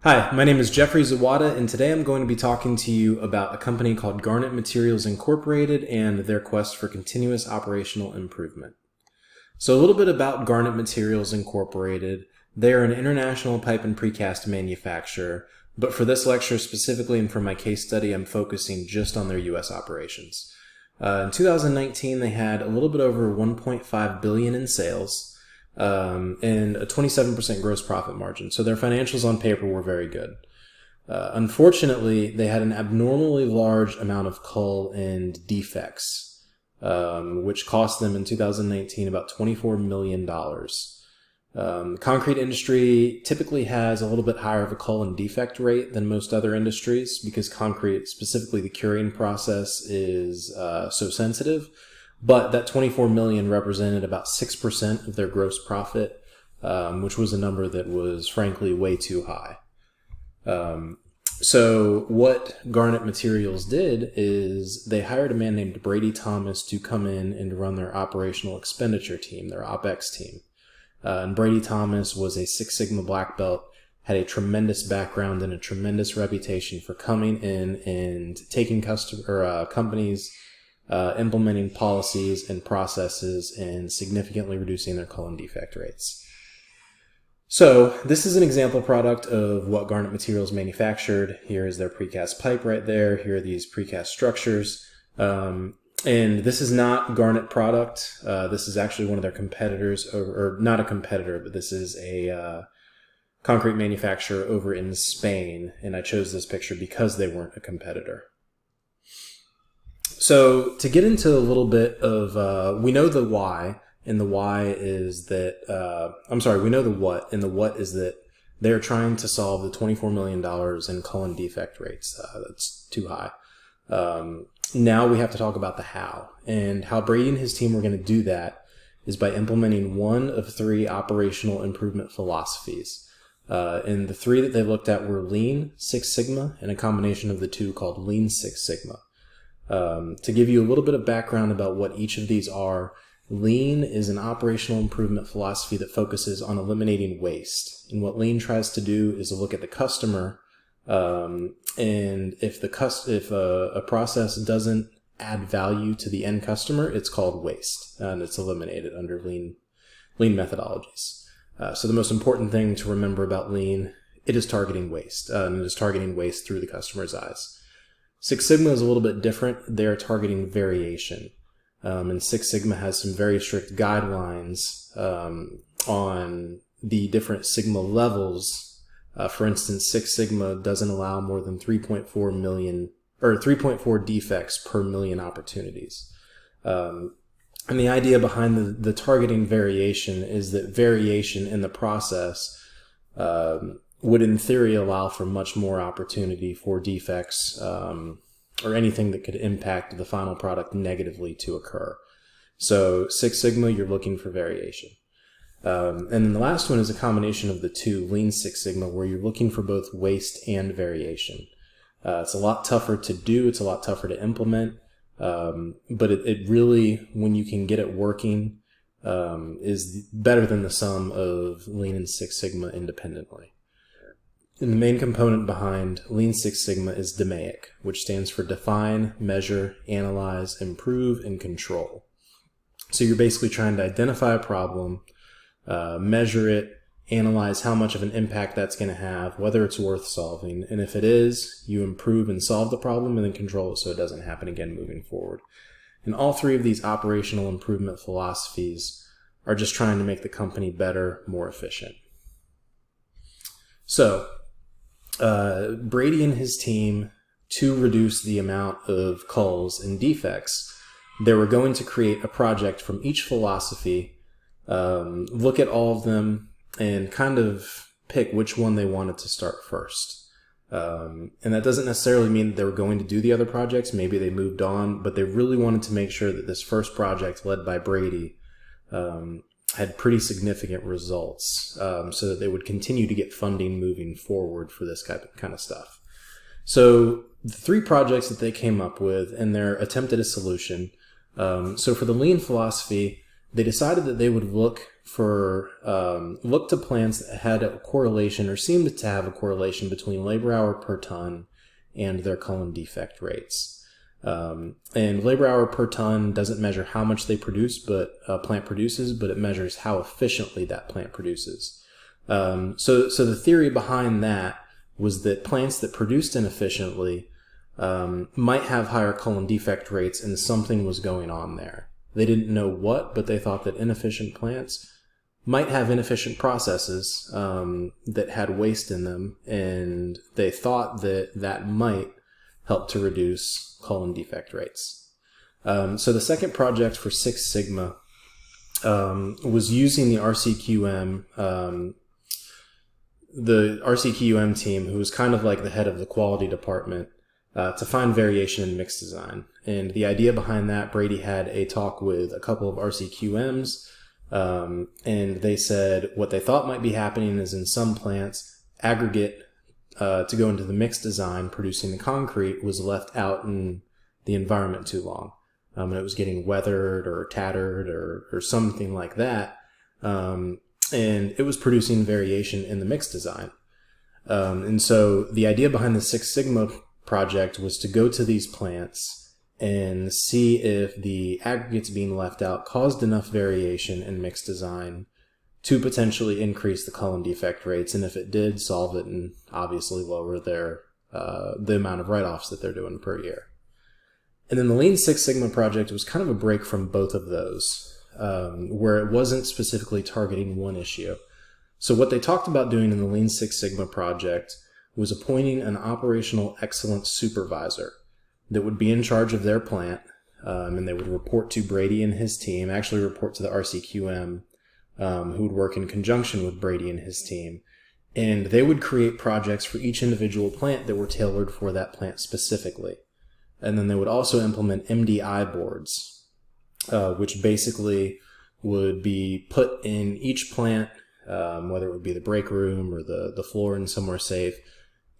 Hi, my name is Jeffrey Zawada, and today I'm going to be talking to you about a company called Garnet Materials Incorporated and their quest for continuous operational improvement. So a little bit about Garnet Materials Incorporated. They are an international pipe and precast manufacturer, but for this lecture specifically and for my case study, I'm focusing just on their U.S. operations. In 2019, they had a little bit over $1.5 billion in sales, and a 27% gross profit margin. So their financials on paper were very good. Unfortunately, they had an abnormally large amount of cull and defects, which cost them in 2019 about $24 million. The concrete industry typically has a little bit higher of a cull and defect rate than most other industries because concrete, specifically the curing process, is so sensitive. But that $24 million represented about 6% of their gross profit, which was a number that was frankly way too high. So what Garnet Materials did is they hired a man named Brady Thomas to come in and run their operational expenditure team, their OpEx team. And Brady Thomas was a Six Sigma black belt, had a tremendous background and a tremendous reputation for coming in and taking companies, implementing policies and processes and significantly reducing their cull and defect rates. So this is an example product of what Garnet Materials manufactured. Here is their precast pipe right there. Here are these precast structures. And this is not Garnet product. This is actually one of their competitors, or not a competitor, but this is a concrete manufacturer over in Spain. And I chose this picture because they weren't a competitor. So to get into a little bit of, we know the why, and the why is that, we know the what, and the what is that they're trying to solve the $24 million in cull and defect rates. That's too high. Now we have to talk about the how, and how Brady and his team are going to do that is by implementing one of three operational improvement philosophies. And the three that they looked at were Lean, Six Sigma, and a combination of the two called Lean Six Sigma. To give you a little bit of background about what each of these are, Lean is an operational improvement philosophy that focuses on eliminating waste. And what Lean tries to do is to look at the customer, and if a process doesn't add value to the end customer, it's called waste, and it's eliminated under Lean methodologies. So the most important thing to remember about Lean, it is targeting waste, and it is targeting waste through the customer's eyes. Six Sigma is a little bit different. They're targeting variation. And Six Sigma has some very strict guidelines on the different Sigma levels. For instance, Six Sigma doesn't allow more than 3.4 defects per million opportunities. And the idea behind the targeting variation is that variation in the process would in theory allow for much more opportunity for defects or anything that could impact the final product negatively to occur. So Six Sigma, you're looking for variation. And then the last one is a combination of the two, Lean Six Sigma, where you're looking for both waste and variation. It's a lot tougher to do, it's a lot tougher to implement, but it really, when you can get it working, is better than the sum of Lean and Six Sigma independently. And the main component behind Lean Six Sigma is DMAIC, which stands for Define, Measure, Analyze, Improve, and Control. So you're basically trying to identify a problem, measure it, analyze how much of an impact that's going to have, whether it's worth solving, and if it is, you improve and solve the problem and then control it so it doesn't happen again moving forward. And all three of these operational improvement philosophies are just trying to make the company better, more efficient. So, Brady and his team, to reduce the amount of culls and defects, they were going to create a project from each philosophy, look at all of them, and kind of pick which one they wanted to start first. And that doesn't necessarily mean that they were going to do the other projects. Maybe they moved on, but they really wanted to make sure that this first project led by Brady had pretty significant results, so that they would continue to get funding moving forward for this kind of stuff. So the three projects that they came up with and their attempt at a solution. So for the Lean philosophy, they decided that they would look looked to plants that had a correlation or seemed to have a correlation between labor hour per ton and their cullen defect rates. And labor hour per ton doesn't measure how much they produce, but a plant produces, but it measures how efficiently that plant produces. So the theory behind that was that plants that produced inefficiently might have higher cullen defect rates, and something was going on there. They didn't know what, but they thought that inefficient plants might have inefficient processes that had waste in them, and they thought that might help to reduce cullen defect rates. So the second project for Six Sigma was using the RCQM team, who was kind of like the head of the quality department, to find variation in mix design. And the idea behind that, Brady had a talk with a couple of RCQMs, and they said what they thought might be happening is in some plants, aggregate to go into the mix design producing the concrete was left out in the environment too long. And it was getting weathered or tattered or something like that. And it was producing variation in the mix design. And so the idea behind the Six Sigma project was to go to these plants and see if the aggregates being left out caused enough variation in mix design to potentially increase the cullen defect rates, and if it did, solve it and obviously lower their the amount of write-offs that they're doing per year. And then the Lean Six Sigma project was kind of a break from both of those, where it wasn't specifically targeting one issue. So what they talked about doing in the Lean Six Sigma project was appointing an operational excellence supervisor that would be in charge of their plant, and they would report to Brady and his team, actually report to the RCQM, who would work in conjunction with Brady and his team. And they would create projects for each individual plant that were tailored for that plant specifically. And then they would also implement MDI boards, which basically would be put in each plant, whether it would be the break room or the floor in somewhere safe.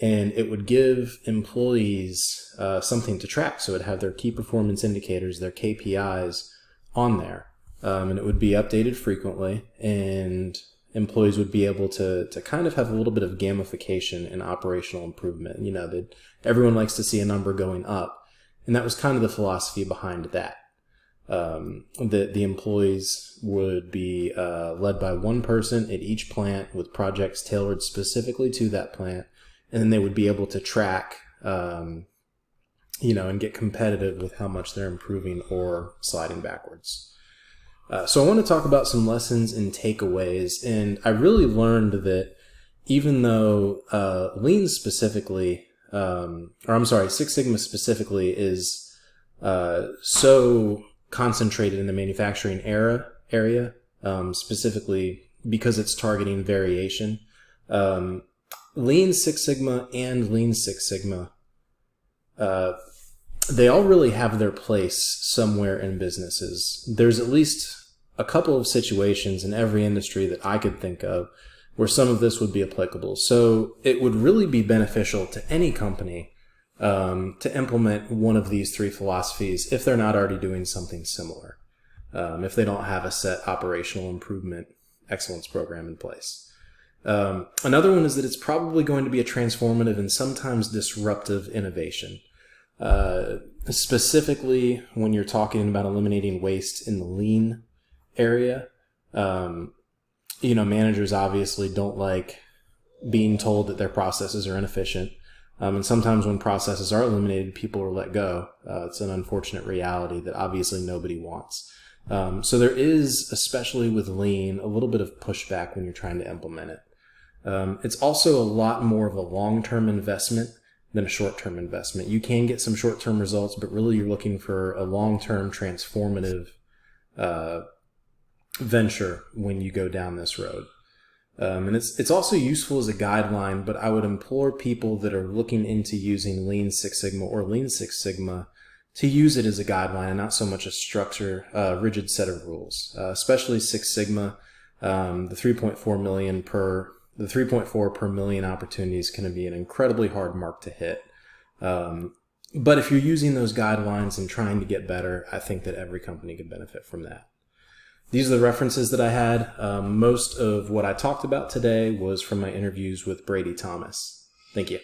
And it would give employees something to track. So it would have their key performance indicators, their KPIs on there. And it would be updated frequently, and employees would be able to kind of have a little bit of gamification and operational improvement. You know, that everyone likes to see a number going up. And that was kind of the philosophy behind that. The employees would be led by one person at each plant with projects tailored specifically to that plant. And then they would be able to track, and get competitive with how much they're improving or sliding backwards. So I want to talk about some lessons and takeaways. And I really learned that even though Lean specifically, Six Sigma specifically is so concentrated in the manufacturing area, specifically because it's targeting variation. Lean Six Sigma and Lean Six Sigma, they all really have their place somewhere in businesses. There's at least a couple of situations in every industry that I could think of where some of this would be applicable. So it would really be beneficial to any company to implement one of these three philosophies if they're not already doing something similar, if they don't have a set operational improvement excellence program in place. Another one is that it's probably going to be a transformative and sometimes disruptive innovation. Specifically when you're talking about eliminating waste in the lean area, managers obviously don't like being told that their processes are inefficient. And sometimes when processes are eliminated, people are let go. It's an unfortunate reality that obviously nobody wants. So there is, especially with lean, a little bit of pushback when you're trying to implement it. It's also a lot more of a long-term investment than a short-term investment. You can get some short-term results, but really you're looking for a long-term transformative venture when you go down this road. And it's also useful as a guideline, but I would implore people that are looking into using Lean Six Sigma or Lean Six Sigma to use it as a guideline and not so much a rigid set of rules, especially Six Sigma. The 3.4 per million opportunities can be an incredibly hard mark to hit. But if you're using those guidelines and trying to get better, I think that every company could benefit from that. these are the references that I had. Most of what I talked about today was from my interviews with Brady Thomas. Thank you.